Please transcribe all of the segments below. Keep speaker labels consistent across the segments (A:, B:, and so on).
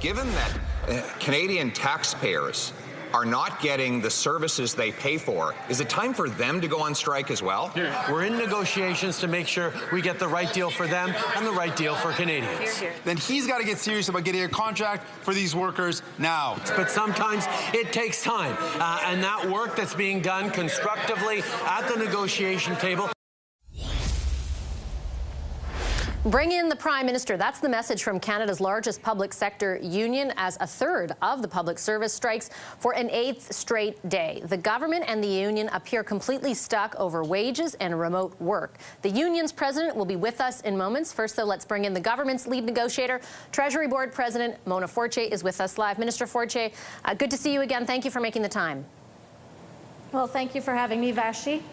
A: given that Canadian taxpayers are not getting the services they pay for, is it time for them to go on strike as well?
B: We're in negotiations to make sure we get the right deal for them and the right deal for Canadians.
C: Then he's got to get serious about getting a contract for these workers now.
B: But sometimes it takes time, and that work that's being done constructively at the negotiation table.
D: Bring in the Prime Minister. That's the message from Canada's largest public sector union, as a third of the public service strikes for an 8th straight day. The government and the union appear completely stuck over wages and remote work. The union's president will be with us in moments. First, though, let's bring in the government's lead negotiator. Treasury Board President Mona Fortier is with us live. Minister Fortier, good to see you again. Thank you for making the time.
E: Well, thank you for having me, Vassy.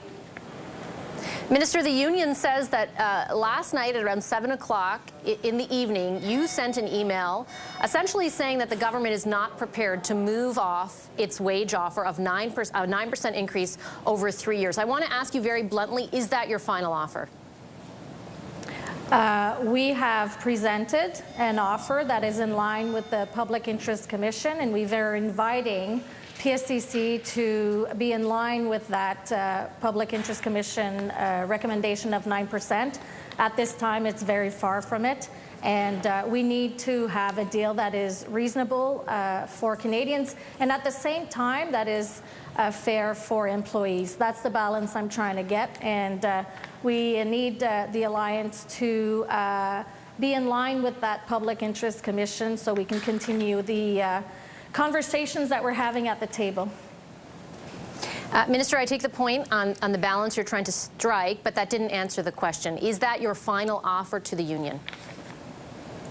D: Minister, the union says that last night at around 7 o'clock in the evening, you sent an email essentially saying that the government is not prepared to move off its wage offer of 9% increase over 3 years. I want to ask you very bluntly, is that your final offer?
E: We have presented an offer that is in line with the Public Interest Commission, and we are inviting PSAC to be in line with that Public Interest Commission recommendation of 9%. At this time, it's very far from it, and we need to have a deal that is reasonable for Canadians, and at the same time that is fair for employees. That's the balance I'm trying to get, and we need the Alliance to be in line with that Public Interest Commission so we can continue the conversations that we're having at the table.
D: Minister, I take the point on the balance you're trying to strike, but that didn't answer the question. Is that your final offer to the union?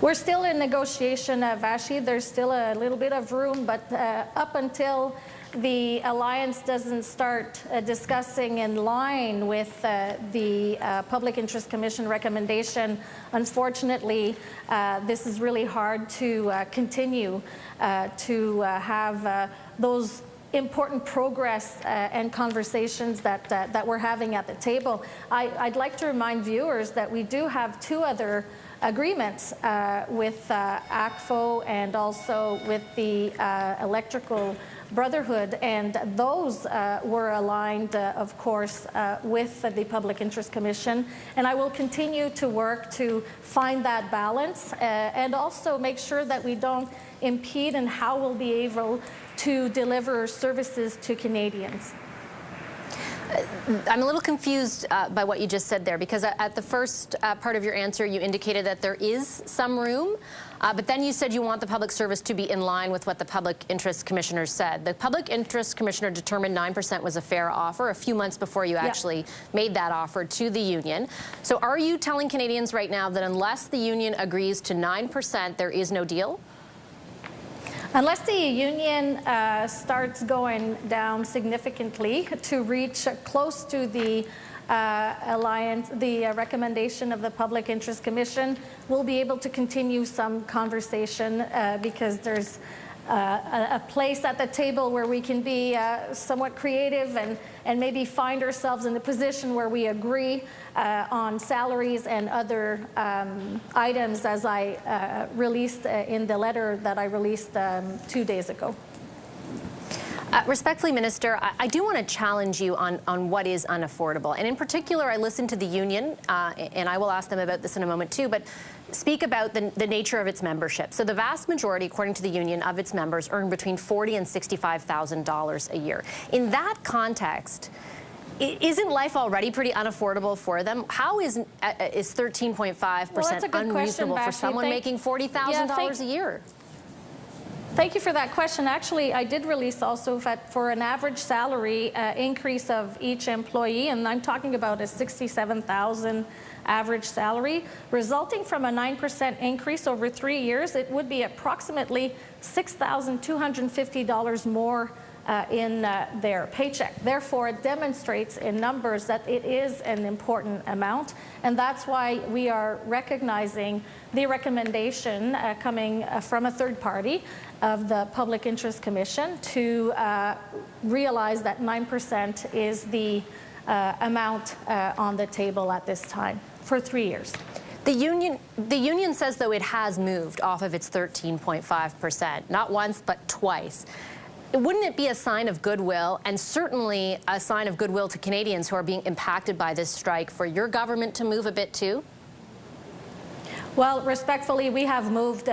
E: We're still in negotiation, Vassy. There's still a little bit of room, but up until the Alliance doesn't start discussing in line with the Public Interest Commission recommendation, unfortunately, this is really hard to continue to have those important progress and conversations that we're having at the table. I'd like to remind viewers that we do have two other agreements with ACFO and also with the Electrical Brotherhood, and those were aligned, of course, with the Public Interest Commission. And I will continue to work to find that balance and also make sure that we don't impede in how we'll be able to deliver services to Canadians.
D: I'm a little confused by what you just said there, because at the first part of your answer, you indicated that there is some room, but then you said you want the public service to be in line with what the Public Interest Commissioner said. The Public Interest Commissioner determined 9% was a fair offer a few months before you actually made that offer to the union. So are you telling Canadians right now that unless the union agrees to 9%, there is no deal?
E: Unless the union starts going down significantly to reach close to the Alliance, the recommendation of the Public Interest Commission, we'll be able to continue some conversation because there's a place at the table where we can be somewhat creative and maybe find ourselves in a position where we agree on salaries and other items, as I released in the letter that I released 2 days ago.
D: Respectfully, Minister, I do want to challenge you on what is unaffordable. And in particular, I listened to the union, and I will ask them about this in a moment too, but speak about the nature of its membership. So the vast majority, according to the union, of its members earn between $40,000 and $65,000 a year. In that context, isn't life already pretty unaffordable for them? How is 13.5% unreasonable for someone making $40,000 a year?
E: Thank you for that question. Actually, I did release also for an average salary increase of each employee, and I'm talking about a $67,000 average salary, resulting from a 9% increase over 3 years. It would be approximately $6,250 more in their paycheck. Therefore, it demonstrates in numbers that it is an important amount, and that's why we are recognizing the recommendation coming from a third party of the Public Interest Commission to realize that 9% is the amount on the table at this time for 3 years.
D: The union says, though, it has moved off of its 13.5%, not once, but twice. Wouldn't it be a sign of goodwill, and certainly a sign of goodwill to Canadians who are being impacted by this strike, for your government to move a bit too?
E: Well, respectfully, we have moved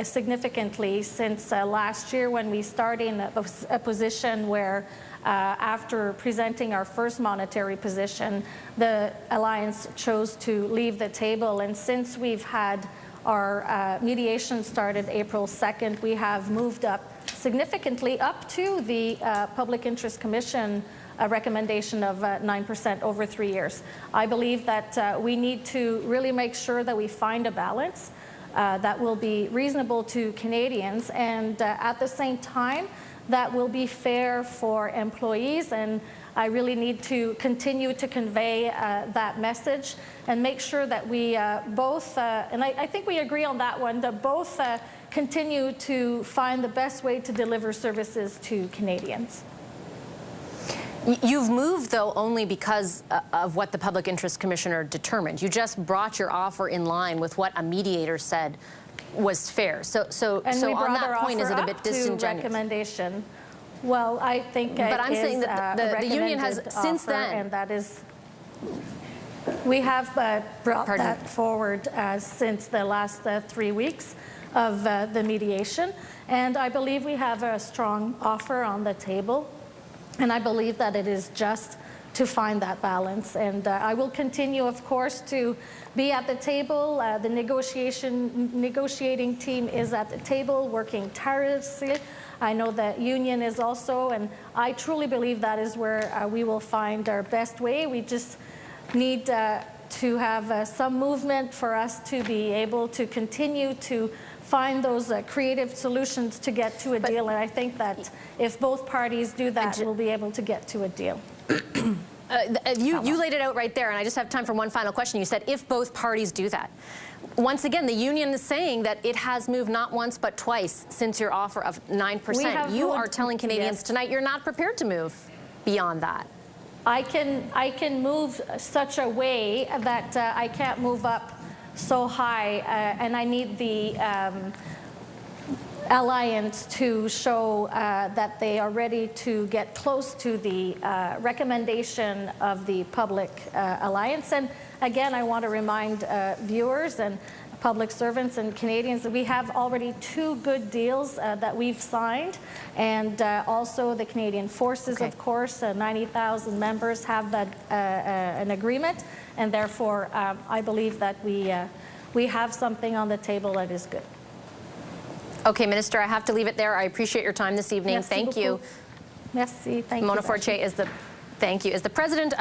E: significantly since last year, when we started in a position where, after presenting our first monetary position, the Alliance chose to leave the table. And since we've had our mediation started April 2nd, we have moved up significantly, up to the Public Interest Commission a recommendation of 9% over 3 years. I believe that we need to really make sure that we find a balance that will be reasonable to Canadians, and at the same time that will be fair for employees. And I really need to continue to convey that message and make sure that we both, and I think we agree on that one, that both continue to find the best way to deliver services to Canadians.
D: You've moved, though, only because of what the Public Interest Commissioner determined. You just brought your offer in line with what a mediator said was fair. So on that point, is it a bit disingenuous?
E: Recommendation. Well, I think
D: but I'm saying that the union has since then,
E: and that is, we have brought that forward since the last 3 weeks of the mediation, and I believe we have a strong offer on the table. And I believe that it is just to find that balance. And I will continue, of course, to be at the table. The negotiating team is at the table, working tirelessly. I know the union is also, and I truly believe that is where we will find our best way. We just need to have some movement for us to be able to continue to find those creative solutions to get to a deal. And I think that if both parties do that, we'll be able to get to a deal.
D: You laid it out right there, and I just have time for one final question. You said, if both parties do that. Once again, the union is saying that it has moved not once but twice since your offer of 9%. You are telling Canadians tonight you're not prepared to move beyond that.
E: I can move such a way that I can't move up so high, and I need the Alliance to show that they are ready to get close to the recommendation of the Public Alliance. And again, I want to remind viewers and public servants and Canadians that we have already 2 good deals that we've signed, and also the Canadian Forces, of course, 90,000 members have that an agreement, and therefore I believe that we have something on the table that is good.
D: Okay, Minister, I have to leave it there. I appreciate your time this evening.
E: Merci
D: Thank
E: beaucoup.
D: you.
E: Merci. Thank you.
D: Mona Fortier is the president of